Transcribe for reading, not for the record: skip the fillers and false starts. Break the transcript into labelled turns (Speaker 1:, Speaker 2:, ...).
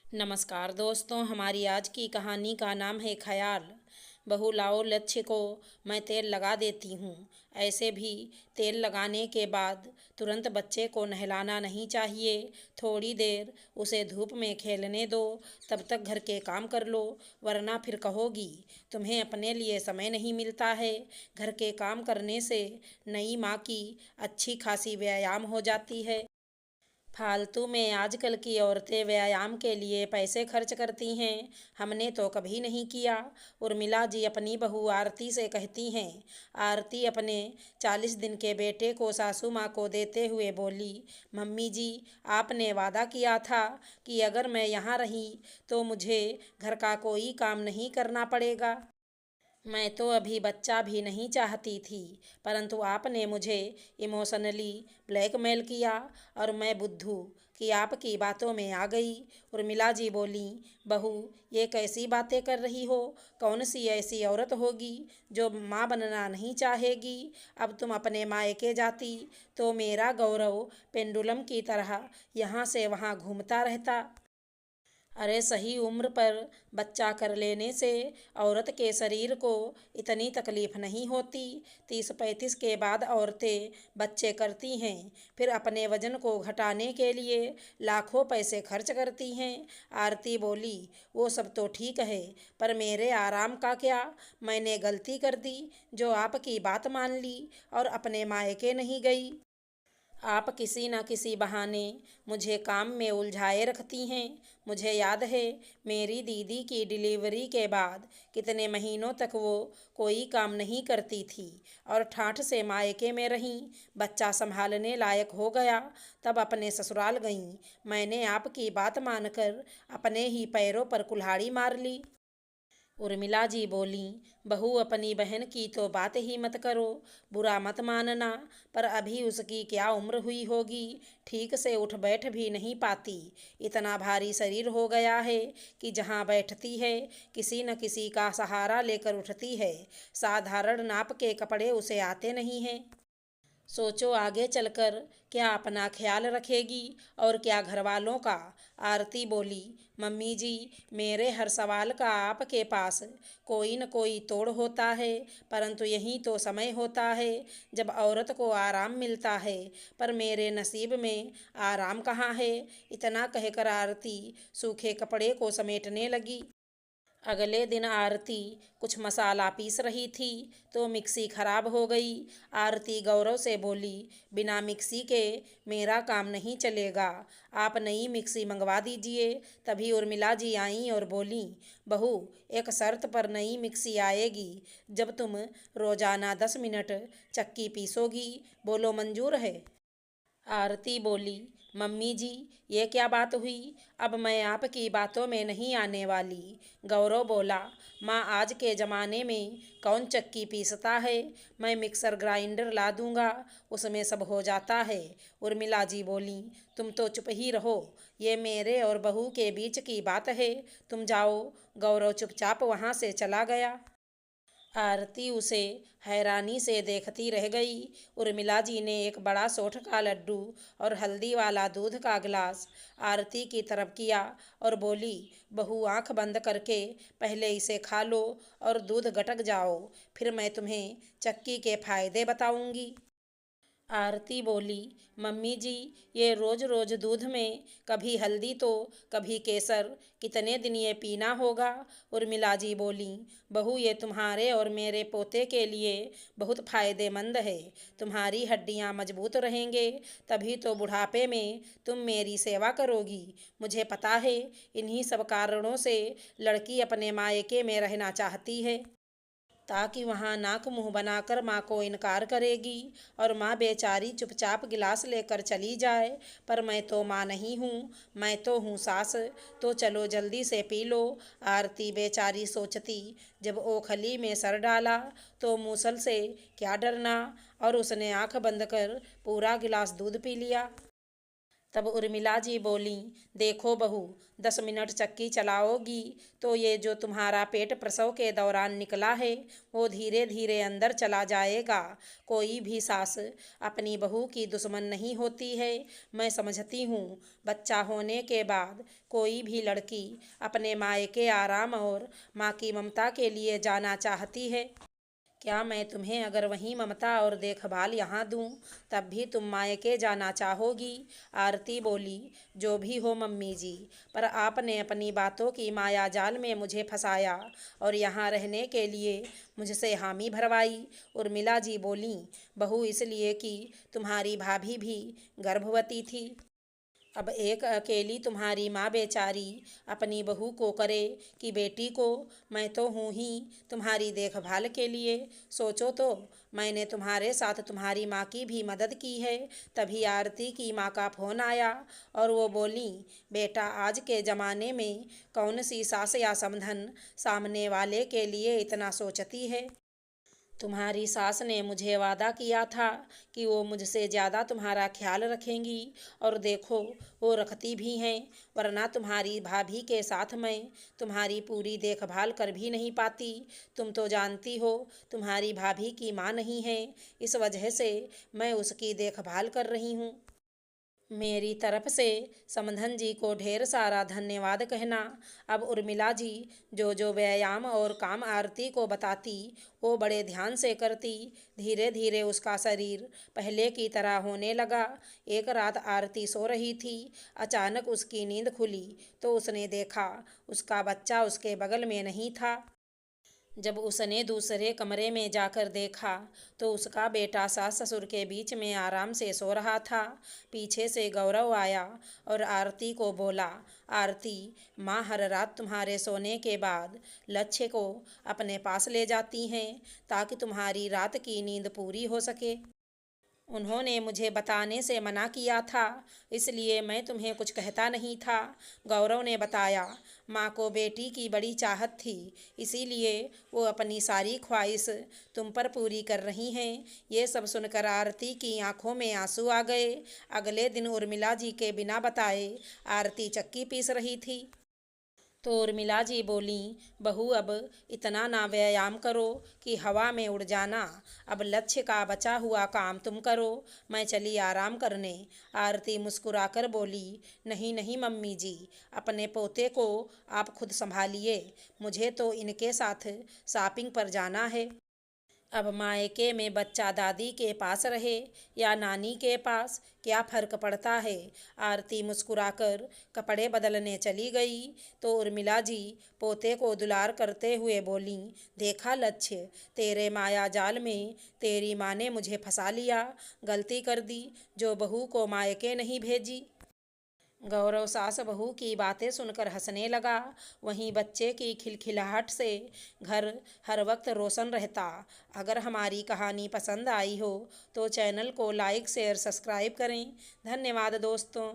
Speaker 1: नमस्कार दोस्तों, हमारी आज की कहानी का नाम है ख़याल। बहू लाओ लक्ष्य को मैं तेल लगा देती हूँ। ऐसे भी तेल लगाने के बाद तुरंत बच्चे को नहलाना नहीं चाहिए। थोड़ी देर उसे धूप में खेलने दो, तब तक घर के काम कर लो, वरना फिर कहोगी तुम्हें अपने लिए समय नहीं मिलता है। घर के काम करने से नई माँ की अच्छी खासी व्यायाम हो जाती है। फालतू में आजकल की औरतें व्यायाम के लिए पैसे खर्च करती हैं, हमने तो कभी नहीं किया। उर्मिला जी अपनी बहू आरती से कहती हैं। आरती अपने 40 दिन के बेटे को सासू माँ को देते हुए बोली, मम्मी जी, आपने वादा किया था कि अगर मैं यहाँ रही तो मुझे घर का कोई काम नहीं करना पड़ेगा। मैं तो अभी बच्चा भी नहीं चाहती थी, परंतु आपने मुझे इमोशनली ब्लैकमेल किया और मैं बुद्धू कि आपकी बातों में आ गई। उर्मिला जी बोली, बहू, ये कैसी बातें कर रही हो? कौन सी ऐसी औरत होगी जो माँ बनना नहीं चाहेगी? अब तुम अपने मायके जाती तो मेरा गौरव पेंडुलम की तरह यहाँ से वहाँ घूमता रहता। अरे सही उम्र पर बच्चा कर लेने से औरत के शरीर को इतनी तकलीफ नहीं होती। 30-35 के बाद औरतें बच्चे करती हैं, फिर अपने वजन को घटाने के लिए लाखों पैसे खर्च करती हैं। आरती बोली, वो सब तो ठीक है, पर मेरे आराम का क्या? मैंने गलती कर दी जो आपकी बात मान ली और अपने मायके नहीं गई। आप किसी न किसी बहाने मुझे काम में उलझाए रखती हैं। मुझे याद है मेरी दीदी की डिलीवरी के बाद कितने महीनों तक वो कोई काम नहीं करती थी और ठाठ से मायके में रहीं। बच्चा संभालने लायक हो गया तब अपने ससुराल गईं। मैंने आपकी बात मानकर अपने ही पैरों पर कुल्हाड़ी मार ली। उर्मिला जी बोली, बहू अपनी बहन की तो बात ही मत करो, बुरा मत मानना, पर अभी उसकी क्या उम्र हुई होगी, ठीक से उठ बैठ भी नहीं पाती। इतना भारी शरीर हो गया है कि जहाँ बैठती है किसी न किसी का सहारा लेकर उठती है। साधारण नाप के कपड़े उसे आते नहीं हैं। सोचो आगे चलकर क्या अपना ख्याल रखेगी और क्या घर वालों का। आरती बोली, मम्मी जी, मेरे हर सवाल का आपके पास कोई न कोई तोड़ होता है, परंतु यही तो समय होता है जब औरत को आराम मिलता है, पर मेरे नसीब में आराम कहाँ है। इतना कहकर आरती सूखे कपड़े को समेटने लगी। अगले दिन आरती कुछ मसाला पीस रही थी तो मिक्सी खराब हो गई। आरती गौरव से बोली, बिना मिक्सी के मेरा काम नहीं चलेगा, आप नई मिक्सी मंगवा दीजिए। तभी उर्मिला जी आईं और बोली, बहू, एक शर्त पर नई मिक्सी आएगी, जब तुम रोजाना 10 मिनट चक्की पीसोगी। बोलो मंजूर है? आरती बोली, मम्मी जी, ये क्या बात हुई? अब मैं आपकी बातों में नहीं आने वाली। गौरव बोला, माँ, आज के ज़माने में कौन चक्की पीसता है? मैं मिक्सर ग्राइंडर ला दूंगा, उसमें सब हो जाता है। उर्मिला जी बोली, तुम तो चुप ही रहो, ये मेरे और बहू के बीच की बात है, तुम जाओ। गौरव चुपचाप वहाँ से चला गया। आरती उसे हैरानी से देखती रह गई। उर्मिला जी ने एक बड़ा सोंठ का लड्डू और हल्दी वाला दूध का गिलास आरती की तरफ किया और बोली, बहू, आंख बंद करके पहले इसे खा लो और दूध गटक जाओ, फिर मैं तुम्हें चक्की के फायदे बताऊंगी। आरती बोली, मम्मी जी, ये रोज रोज दूध में कभी हल्दी तो कभी केसर, कितने दिन ये पीना होगा? उर्मिला जी बोली, बहू, ये तुम्हारे और मेरे पोते के लिए बहुत फायदेमंद है। तुम्हारी हड्डियां मजबूत रहेंगे, तभी तो बुढ़ापे में तुम मेरी सेवा करोगी। मुझे पता है इन्हीं सब कारणों से लड़की अपने मायके में रहना चाहती है, ताकि वहाँ नाक मुंह बनाकर माँ को इनकार करेगी और माँ बेचारी चुपचाप गिलास लेकर चली जाए। पर मैं तो माँ नहीं हूँ, मैं तो हूँ सास, तो चलो जल्दी से पी लो। आरती बेचारी सोचती, जब ओखली में सर डाला तो मूसल से क्या डरना, और उसने आंख बंद कर पूरा गिलास दूध पी लिया। तब उर्मिला जी बोली, देखो बहू, 10 मिनट चक्की चलाओगी तो ये जो तुम्हारा पेट प्रसव के दौरान निकला है वो धीरे धीरे अंदर चला जाएगा। कोई भी सास अपनी बहू की दुश्मन नहीं होती है। मैं समझती हूँ बच्चा होने के बाद कोई भी लड़की अपने मायके आराम और माँ की ममता के लिए जाना चाहती है। क्या मैं तुम्हें अगर वहीं ममता और देखभाल यहाँ दूँ तब भी तुम मायके जाना चाहोगी? आरती बोली, जो भी हो मम्मी जी, पर आपने अपनी बातों की माया जाल में मुझे फंसाया और यहाँ रहने के लिए मुझसे हामी भरवाई। उर्मिला जी बोली, बहू इसलिए कि तुम्हारी भाभी भी गर्भवती थी। अब एक अकेली तुम्हारी माँ बेचारी अपनी बहू को करे कि बेटी को। मैं तो हूँ ही तुम्हारी देखभाल के लिए। सोचो तो, मैंने तुम्हारे साथ तुम्हारी माँ की भी मदद की है। तभी आरती की माँ का फ़ोन आया और वो बोली, बेटा आज के ज़माने में कौन सी सास या समधन सामने वाले के लिए इतना सोचती है। तुम्हारी सास ने मुझे वादा किया था कि वो मुझसे ज़्यादा तुम्हारा ख्याल रखेंगी और देखो वो रखती भी हैं, वरना तुम्हारी भाभी के साथ मैं तुम्हारी पूरी देखभाल कर भी नहीं पाती। तुम तो जानती हो तुम्हारी भाभी की माँ नहीं है, इस वजह से मैं उसकी देखभाल कर रही हूँ। मेरी तरफ से समधन जी को ढेर सारा धन्यवाद कहना। अब उर्मिला जी जो जो व्यायाम और काम आरती को बताती वो बड़े ध्यान से करती। धीरे धीरे उसका शरीर पहले की तरह होने लगा। एक रात आरती सो रही थी, अचानक उसकी नींद खुली तो उसने देखा उसका बच्चा उसके बगल में नहीं था। जब उसने दूसरे कमरे में जाकर देखा तो उसका बेटा सास ससुर के बीच में आराम से सो रहा था। पीछे से गौरव आया और आरती को बोला, आरती, माँ हर रात तुम्हारे सोने के बाद लक्ष्य को अपने पास ले जाती हैं ताकि तुम्हारी रात की नींद पूरी हो सके। उन्होंने मुझे बताने से मना किया था, इसलिए मैं तुम्हें कुछ कहता नहीं था। गौरव ने बताया, माँ को बेटी की बड़ी चाहत थी, इसीलिए वो अपनी सारी ख्वाहिश तुम पर पूरी कर रही हैं। ये सब सुनकर आरती की आंखों में आंसू आ गए। अगले दिन उर्मिला जी के बिना बताए आरती चक्की पीस रही थी तो उर्मिला जी बोली, बहू अब इतना ना व्यायाम करो कि हवा में उड़ जाना। अब लक्ष्य का बचा हुआ काम तुम करो, मैं चली आराम करने। आरती मुस्कुराकर बोली, नहीं नहीं मम्मी जी, अपने पोते को आप खुद संभालिए, मुझे तो इनके साथ शॉपिंग पर जाना है। अब मायके में बच्चा दादी के पास रहे या नानी के पास क्या फर्क पड़ता है। आरती मुस्कुराकर कपड़े बदलने चली गई तो उर्मिला जी पोते को दुलार करते हुए बोली, देखा लक्ष्य, तेरे माया जाल में तेरी माँ ने मुझे फंसा लिया, गलती कर दी जो बहू को मायके नहीं भेजी। गौरव सास बहू की बातें सुनकर हंसने लगा। वहीं बच्चे की खिलखिलाहट से घर हर वक्त रोशन रहता। अगर हमारी कहानी पसंद आई हो तो चैनल को लाइक शेयर सब्सक्राइब करें। धन्यवाद दोस्तों।